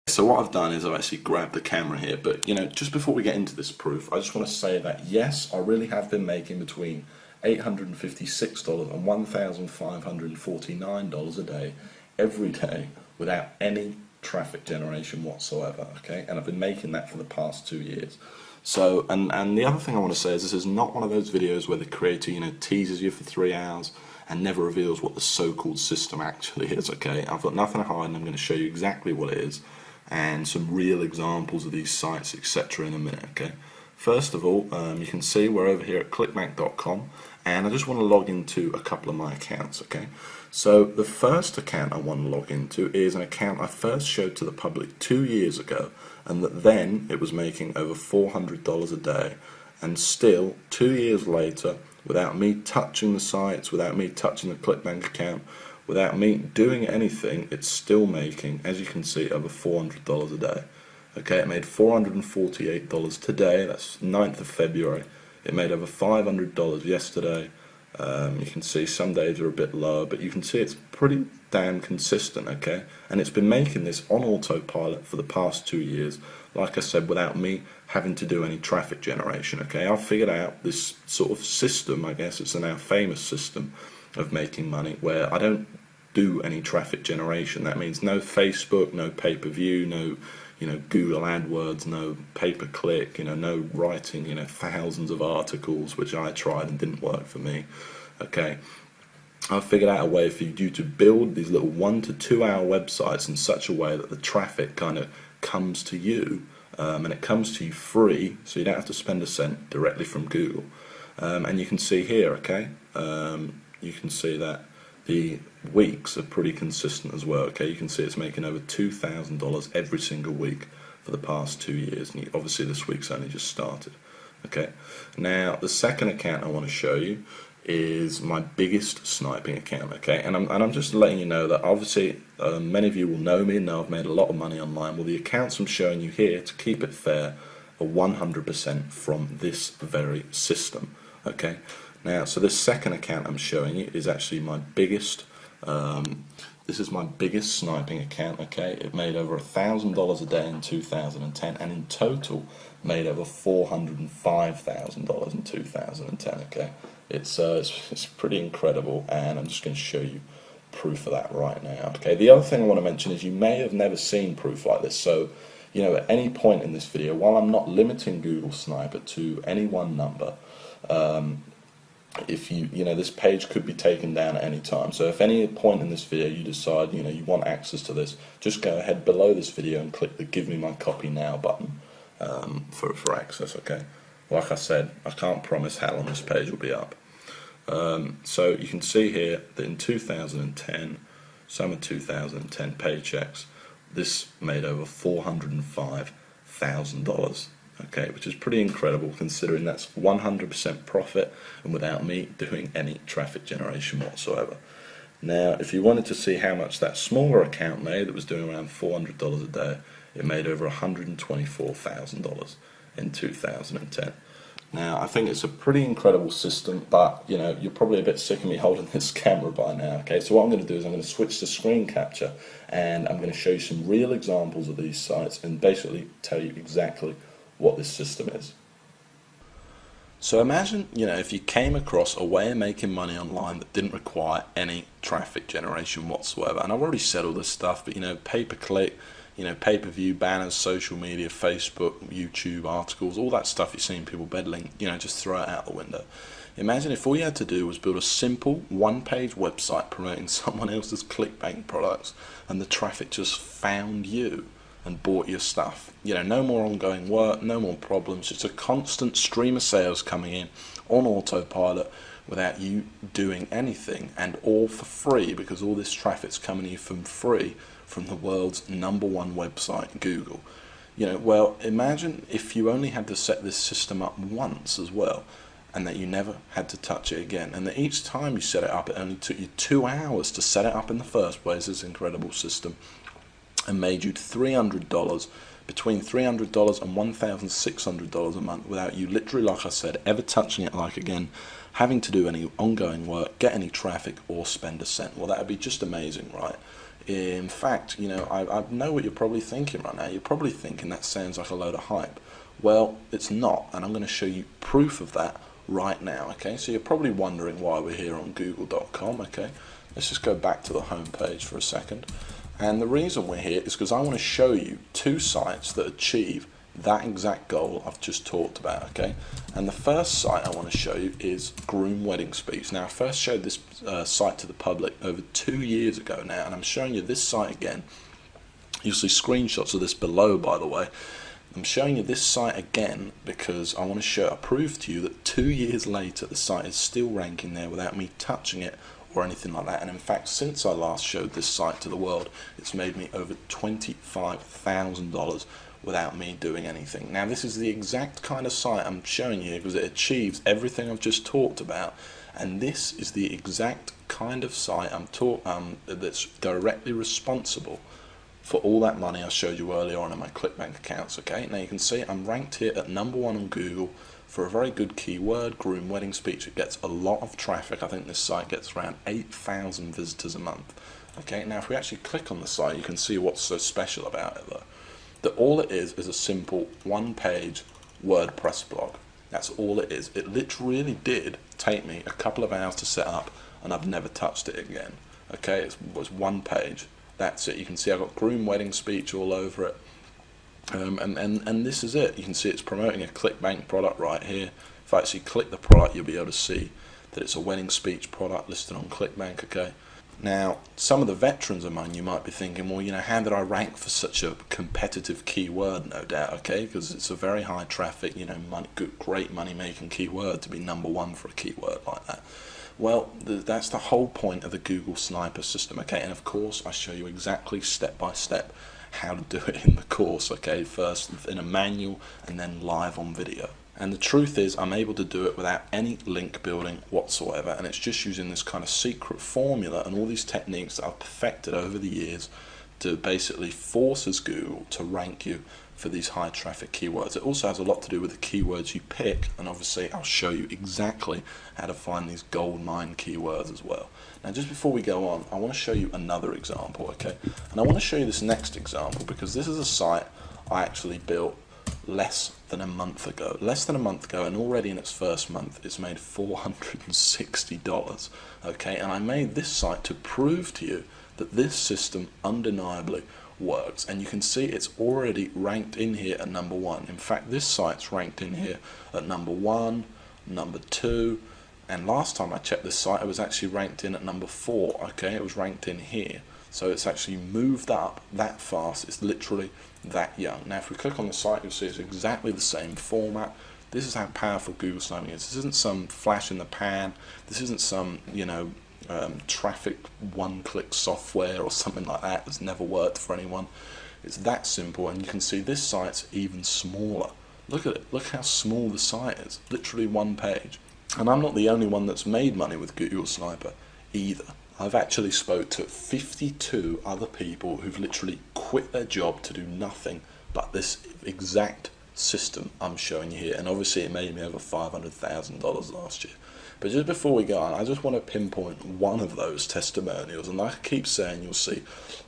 So what I've done is I've actually grabbed the camera here, but just before we get into this proof, I just want to say that yes, I really have been making between $856 and $1,549 a day, every day, without any traffic generation whatsoever, okay? And I've been making that for the past 2 years. So, and the other thing I want to say is this is not one of those videos where the creator, teases you for 3 hours and never reveals what the so-called system actually is, okay? I've got nothing to hide and I'm going to show you exactly what it is and some real examples of these sites, etc. in a minute, okay? First of all, you can see we're over here at clickbank.com, and I just want to log into a couple of my accounts, okay? So the first account I want to log into is an account I first showed to the public 2 years ago, and that then it was making over $400 a day, and still 2 years later, without me touching the sites, without me touching the Clickbank account, without me doing anything, it's still making, as you can see, over $400 a day. Okay, it made $448 today, that's 9th of February. It made over $500 yesterday. You can see some days are a bit lower, but you can see it's pretty damn consistent, okay? And it's been making this on autopilot for the past 2 years, like I said, without me having to do any traffic generation, okay? I've figured out this sort of system, I guess it's a now famous system of making money, where I don't do any traffic generation. That means no Facebook, no pay-per-view, no Google AdWords, no pay-per-click, no writing, thousands of articles, which I tried and didn't work for me. Okay, I've figured out a way for you to build these little 1 to 2 hour websites in such a way that the traffic kind of comes to you, and it comes to you free, so you don't have to spend a cent, directly from Google. And you can see here, okay, you can see that the weeks are pretty consistent as well, okay? You can see it's making over $2,000 every single week for the past 2 years, and obviously this week's only just started, okay? Now, the second account I want to show you is my biggest sniping account, okay? And I'm just letting you know that obviously many of you will know me and know I've made a lot of money online. Well, the accounts I'm showing you here, to keep it fair, are 100% from this very system, okay? Now, so this second account I'm showing you is actually my biggest, this is my biggest sniping account, okay? It made over $1,000 a day in 2010, and in total made over $405,000 in 2010, okay? It's pretty incredible, and I'm just going to show you proof of that right now, okay? The other thing I want to mention is you may have never seen proof like this, so at any point in this video, while I'm not limiting Google Sniper to any one number, if this page could be taken down at any time. So if any point in this video you decide you want access to this, just go ahead below this video and click the Give Me My Copy Now button for access, okay? Like I said, I can't promise how long this page will be up. So you can see here that in 2010, summer 2010 paychecks, this made over $405,000. Okay, which is pretty incredible considering that's 100% profit and without me doing any traffic generation whatsoever. Now, if you wanted to see how much that smaller account made that was doing around $400 a day, it made over $124,000 in 2010. Now, I think it's a pretty incredible system, but you're probably a bit sick of me holding this camera by now, okay? So what I'm going to do is I'm going to switch to screen capture, and I'm going to show you some real examples of these sites and basically tell you exactly what this system is. So imagine, if you came across a way of making money online that didn't require any traffic generation whatsoever. And I've already said all this stuff, but pay-per-click, pay-per-view, banners, social media, Facebook, YouTube, articles, all that stuff you're seeing people peddling, just throw it out the window. Imagine if all you had to do was build a simple one-page website promoting someone else's Clickbank products, and the traffic just found you and bought your stuff. No more ongoing work, no more problems, just a constant stream of sales coming in on autopilot without you doing anything, and all for free, because all this traffic's coming to you from free from the world's #1 website, Google. Well, imagine if you only had to set this system up once as well, and that you never had to touch it again, and that each time you set it up it only took you 2 hours to set it up in the first place, this incredible system, and made you $300, between $300 and $1,600 a month, without you literally, like I said, ever touching it again, having to do any ongoing work, get any traffic, or spend a cent. Well, that would be just amazing, right? In fact, you know, I know what you're probably thinking right now. You're probably thinking that sounds like a load of hype. Well, it's not, and I'm going to show you proof of that right now, okay? So you're probably wondering why we're here on google.com, okay? Let's just go back to the home page for a second. And the reason we're here is because I want to show you two sites that achieve that exact goal I've just talked about, okay? And the first site I want to show you is Groom Wedding Speech. Now, I first showed this site to the public over 2 years ago now, and I'm showing you this site again. You'll see screenshots of this below, by the way. I'm showing you this site again because I want to prove to you that 2 years later the site is still ranking there without me touching it or anything like that. And in fact, since I last showed this site to the world, it's made me over $25,000 without me doing anything. Now, this is the exact kind of site I'm showing you because it achieves everything I've just talked about, and this is the exact kind of site that's directly responsible for all that money I showed you earlier on in my Clickbank accounts, okay? Now you can see I'm ranked here at #1 on Google for a very good keyword, Groom Wedding Speech. It gets a lot of traffic. I think this site gets around 8,000 visitors a month. Okay, now if we actually click on the site, you can see what's so special about it though. That all it is a simple one-page WordPress blog. That's all it is. It literally did take me a couple of hours to set up, and I've never touched it again. Okay, it was one page. That's it. You can see I've got Groom Wedding Speech all over it. And this is it. You can see it's promoting a Clickbank product right here. If I actually click the product, you'll be able to see that it's a wedding speech product listed on Clickbank, okay? Now, some of the veterans among you might be thinking, well, you know, how did I rank for such a competitive keyword? No doubt, okay, because it's a very high traffic, you know, great money-making keyword to be #1 for a keyword like that. Well, that's the whole point of the Google Sniper system, okay, and of course I show you exactly step by step how to do it in the course, okay, first in a manual and then live on video. And the truth is, I'm able to do it without any link building whatsoever, and it's just using this kind of secret formula and all these techniques that I've perfected over the years to basically forces Google to rank you for these high traffic keywords. It also has a lot to do with the keywords you pick, and obviously I'll show you exactly how to find these gold mine keywords as well. Now, just before we go on, I want to show you another example, okay? And I want to show you this next example because this is a site I actually built less than a month ago, and already in its first month it's made $460, okay? And I made this site to prove to you that this system undeniably works, and you can see it's already ranked in here at #1. In fact, this site's ranked in here at #1, #2, and last time I checked this site it was actually ranked in at #4, okay? It was ranked in here. So it's actually moved up that fast. It's literally that young. Now, if we click on the site, you'll see it's exactly the same format. This is how powerful Google Sniping is. This isn't some flash in the pan. This isn't some, you know, traffic one-click software or something like that that's never worked for anyone. It's that simple, and you can see this site's even smaller. Look at it. Look how small the site is. Literally one page. And I'm not the only one that's made money with Google Sniper either. I've actually spoke to 52 other people who've literally quit their job to do nothing but this exact system I'm showing you here, and obviously it made me over $500,000 last year. But just before we go on, I just want to pinpoint one of those testimonials, and like I keep saying, you'll see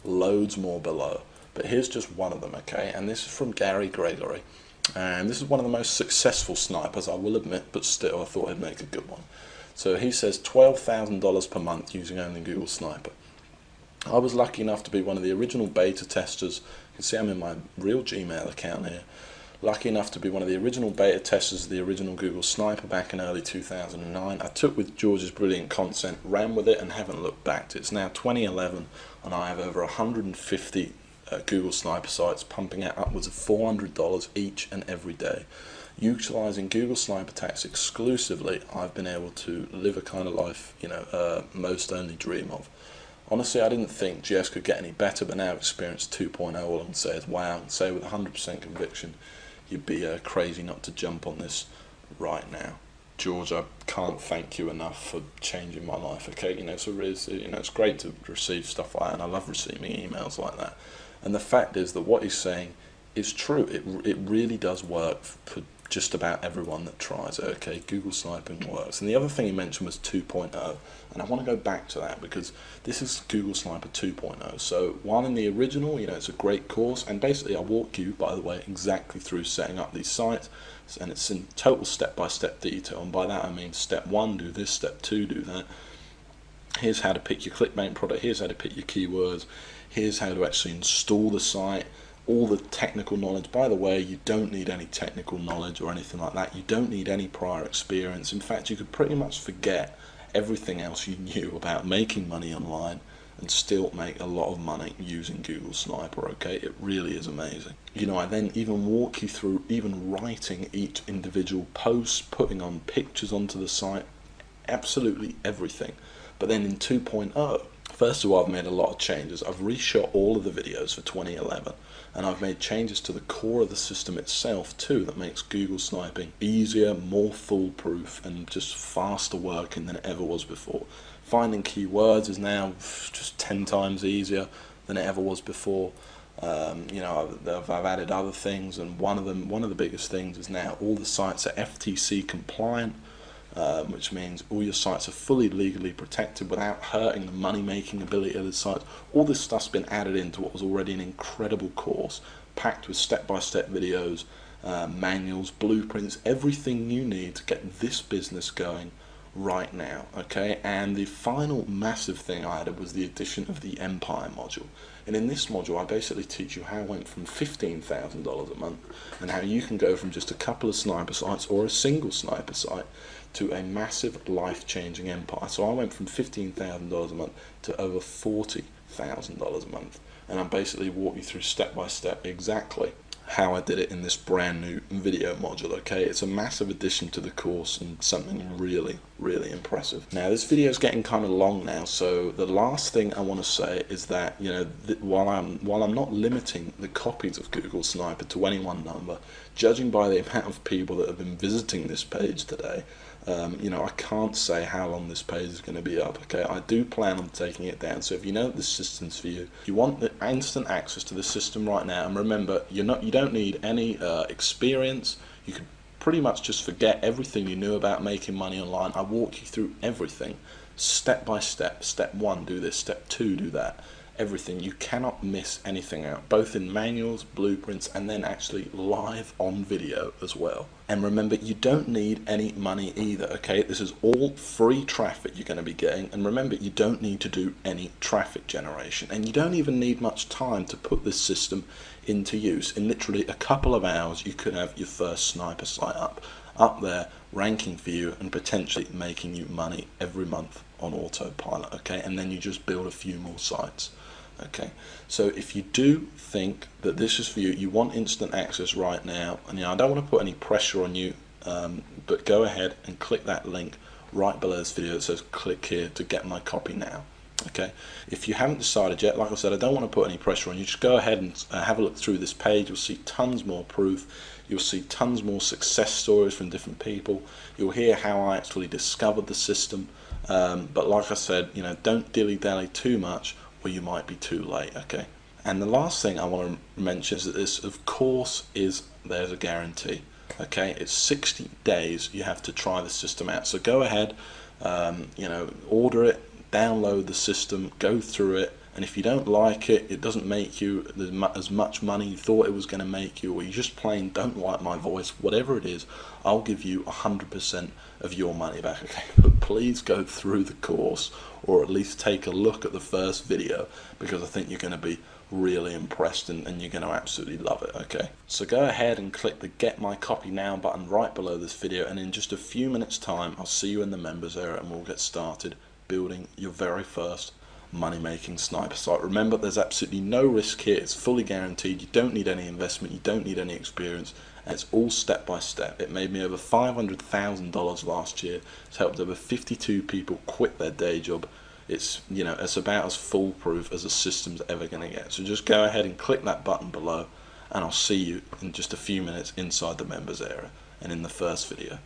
loads more below, but here's just one of them, okay? And this is from Gary Gregory, and this is one of the most successful snipers, I will admit, but still I thought I'd make a good one. So he says $12,000 per month using only Google Sniper. I was lucky enough to be one of the original beta testers. You can see I'm in my real Gmail account here. Lucky enough to be one of the original beta testers of the original Google Sniper back in early 2009. I took with George's brilliant content, ran with it, and haven't looked back. It's now 2011, and I have over 150 Google Sniper sites pumping out upwards of $400 each and every day. Utilising Google Sniper Tax exclusively, I've been able to live a kind of life, you know, most only dream of. Honestly, I didn't think GS could get any better, but now Experience 2.0, all I can say is wow, and say with 100% conviction, you'd be crazy not to jump on this right now. George, I can't thank you enough for changing my life, okay? You know, so it's great to receive stuff like that, and I love receiving emails like that. And the fact is that what he's saying is true. It really does work for just about everyone that tries it. Okay, Google sniping works. And the other thing he mentioned was 2.0, and I want to go back to that because this is Google Sniper 2.0. So while in the original, it's a great course, and basically I walk you, by the way, exactly through setting up these sites, and it's in total step-by-step detail. And by that I mean step 1, do this, step 2, do that. Here's how to pick your Clickbank product, here's how to pick your keywords, here's how to actually install the site, all the technical knowledge. By the way, you don't need any technical knowledge or anything like that. You don't need any prior experience. In fact, you could pretty much forget everything else you knew about making money online and still make a lot of money using Google Sniper. Okay, it really is amazing. I then even walk you through even writing each individual post, putting on pictures onto the site, absolutely everything. But then in 2.0, first of all, I've made a lot of changes. I've reshot all of the videos for 2011, and I've made changes to the core of the system itself too that makes Google sniping easier, more foolproof, and just faster working than it ever was before. Finding keywords is now just 10 times easier than it ever was before. I've added other things, and one of the biggest things is now all the sites are FTC compliant. Which means all your sites are fully legally protected without hurting the money-making ability of the sites. All this stuff's been added into what was already an incredible course, packed with step-by-step videos, manuals, blueprints, everything you need to get this business going right now. Okay, and the final massive thing I added was the addition of the Empire module. And in this module, I basically teach you how I went from $15,000 a month and how you can go from just a couple of sniper sites or a single sniper site to a massive life-changing empire. So I went from $15,000 a month to over $40,000 a month, and I basically walk you through step by step exactly how I did it in this brand new video module. Okay, it's a massive addition to the course and something really, really impressive. Now this video is getting kind of long now, so the last thing I want to say is that while I'm not limiting the copies of Google Sniper to any one number, judging by the amount of people that have been visiting this page today, I can't say how long this page is going to be up. Okay, I do plan on taking it down. So if you know that this system's for you, you want the instant access to the system right now, and remember, you don't need any experience. You could pretty much just forget everything you knew about making money online. I walk you through everything, step by step. Step 1, do this. Step 2, do that. Everything. You cannot miss anything out, both in manuals, blueprints, and then actually live on video as well. And remember, you don't need any money either. Okay, this is all free traffic you're going to be getting, and remember, you don't need to do any traffic generation, and you don't even need much time to put this system into use. In literally a couple of hours, you could have your first sniper site up there, ranking for you and potentially making you money every month on autopilot. Okay, and then you just build a few more sites. Okay, so if you do think that this is for you, you want instant access right now, and I don't want to put any pressure on you, but go ahead and click that link right below this video that says click here to get my copy now. Okay, if you haven't decided yet, like I said, I don't want to put any pressure on you. Just go ahead and have a look through this page. You'll see tons more proof. You'll see tons more success stories from different people. You'll hear how I actually discovered the system. But like I said, don't dilly-dally too much, or you might be too late. Okay, and the last thing I want to mention is that this, of course, there's a guarantee. Okay, it's 60 days you have to try the system out. So go ahead, order it, download the system, go through it, and if you don't like it, it doesn't make you as much money you thought it was going to make you, or you just plain don't like my voice, whatever it is, I'll give you 100% of your money back. Okay, but please go through the course, or at least take a look at the first video, because I think you're going to be really impressed and you're going to absolutely love it. Okay, so go ahead and click the Get My Copy Now button right below this video, and in just a few minutes time I'll see you in the members area and we'll get started building your very first money-making sniper site. Remember, there's absolutely no risk here. It's fully guaranteed. You don't need any investment, you don't need any experience, and it's all step by step. It made me over $500,000 last year. It's helped over 52 people quit their day job. It's it's about as foolproof as a system's ever going to get. So just go ahead and click that button below, and I'll see you in just a few minutes inside the members area and in the first video.